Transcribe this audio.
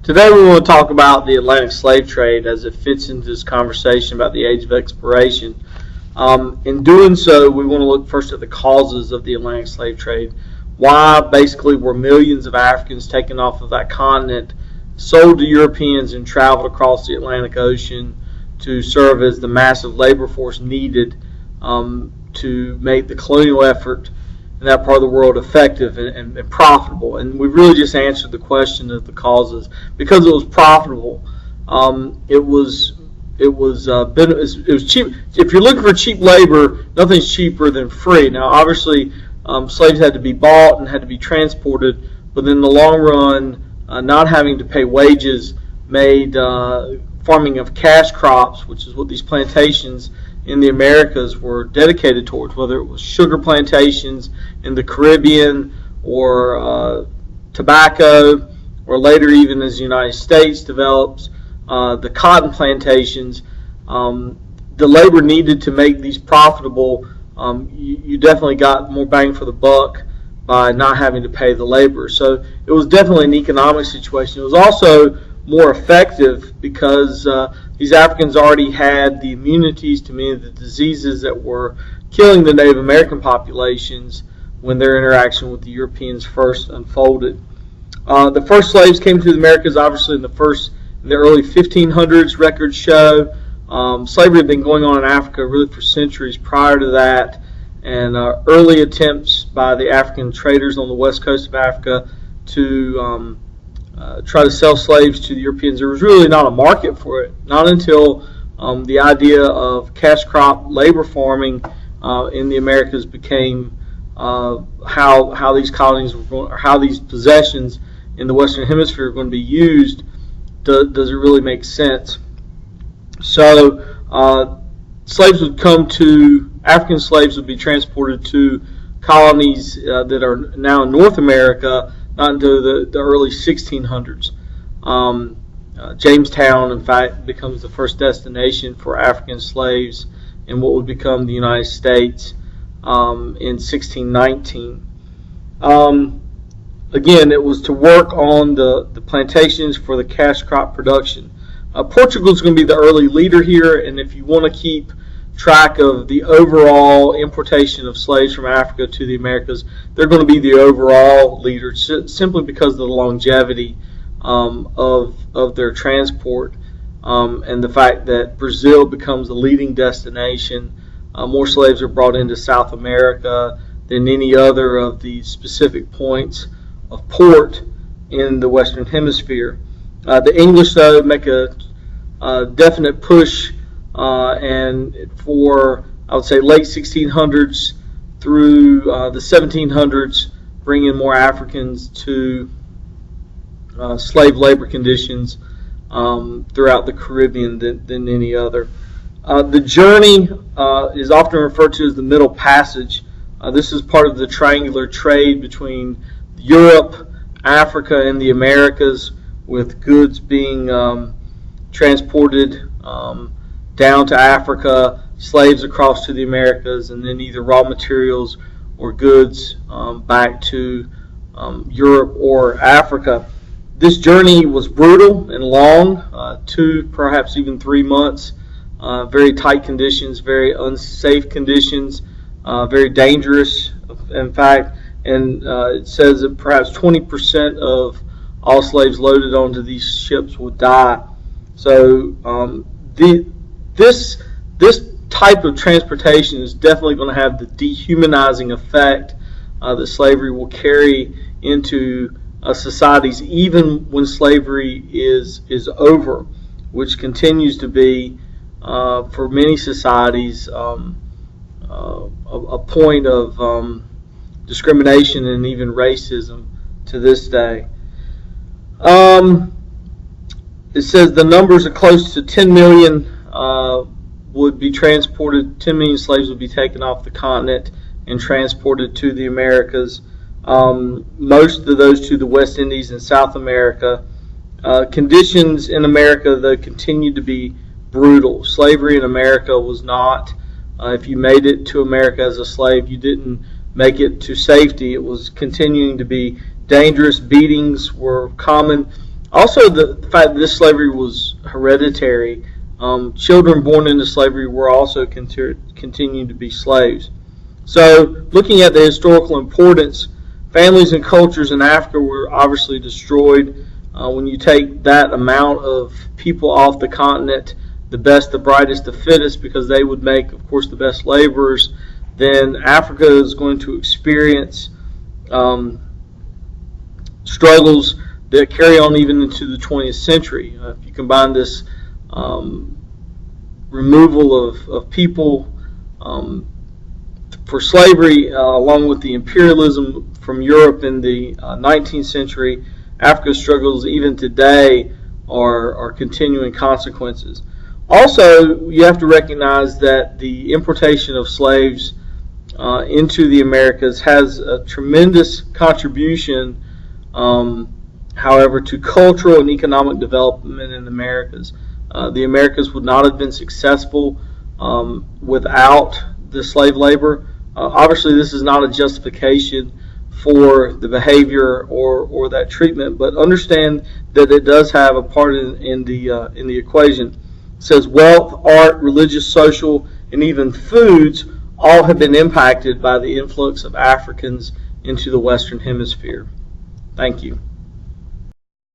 Today we want to talk about the Atlantic slave trade as it fits into this conversation about the age of exploration. In doing so, we want to look first at the causes of the Atlantic slave trade. Why basically were millions of Africans taken off of that continent, sold to Europeans, and traveled across the Atlantic Ocean to serve as the massive labor force needed to make the colonial effort in that part of the world effective and profitable. And we've really just answered the question of the causes. Because it was profitable, it was cheap. If you're looking for cheap labor, nothing's cheaper than free. Now, obviously, slaves had to be bought and had to be transported, but in the long run, not having to pay wages made farming of cash crops, which is what these plantations in the Americas were dedicated towards, whether it was sugar plantations in the Caribbean or tobacco, or later even as the United States develops the cotton plantations. The labor needed to make these profitable. You definitely got more bang for the buck by not having to pay the labor. So it was definitely an economic situation. It was also more effective because these Africans already had the immunities to many of the diseases that were killing the Native American populations when their interaction with the Europeans first unfolded. The first slaves came to the Americas obviously in the early 1500s. Records show slavery had been going on in Africa really for centuries prior to that, and early attempts by the African traders on the west coast of Africa to try to sell slaves to the Europeans. There was really not a market for it. Not until the idea of cash crop labor farming in the Americas became how these colonies were going, or how these possessions in the Western Hemisphere are going to be used. Does it really make sense? So slaves would come to African slaves would be transported to colonies that are now in North America, not until the early 1600s. Jamestown, in fact, becomes the first destination for African slaves in what would become the United States in 1619. Again, it was to work on the plantations for the cash crop production. Portugal is going to be the early leader here, and if you want to keep track of the overall importation of slaves from Africa to the Americas, they're going to be the overall leader simply because of the longevity of their transport and the fact that Brazil becomes a leading destination. More slaves are brought into South America than any other of the specific points of port in the Western Hemisphere. The English, though, make a definite push and for, I would say, late 1600s through the 1700s, bring in more Africans to slave labor conditions throughout the Caribbean than any other. The journey is often referred to as the Middle Passage. This is part of the triangular trade between Europe, Africa, and the Americas, with goods being transported down to Africa, slaves across to the Americas, and then either raw materials or goods back to Europe or Africa. This journey was brutal and long, 2, perhaps even 3 months. Very tight conditions, very unsafe conditions, very dangerous, in fact. And it says that perhaps 20% of all slaves loaded onto these ships would die. So this type of transportation is definitely going to have the dehumanizing effect that slavery will carry into societies, even when slavery is over, which continues to be for many societies a point of discrimination and even racism to this day. It says the numbers are close to 10 million would be transported. 10 million slaves would be taken off the continent and transported to the Americas. Most of those to the West Indies and South America. Conditions in America, though, continued to be brutal. Slavery in America was not, if you made it to America as a slave, you didn't make it to safety. It was continuing to be dangerous. Beatings were common. Also, the fact that this slavery was hereditary. Children born into slavery were also continuing to be slaves. So, looking at the historical importance, families and cultures in Africa were obviously destroyed. When you take that amount of people off the continent, the best, the brightest, the fittest, because they would make, of course, the best laborers, then Africa is going to experience struggles that carry on even into the 20th century. If you combine this removal of people for slavery, along with the imperialism from Europe in the 19th century, Africa's struggles even today are continuing consequences. Also, you have to recognize that the importation of slaves into the Americas has a tremendous contribution, however, to cultural and economic development in the Americas. The Americas would not have been successful without the slave labor. Obviously, this is not a justification for the behavior or that treatment, but understand that it does have a part in the equation. It says wealth, art, religious, social, and even foods all have been impacted by the influx of Africans into the Western Hemisphere. Thank you.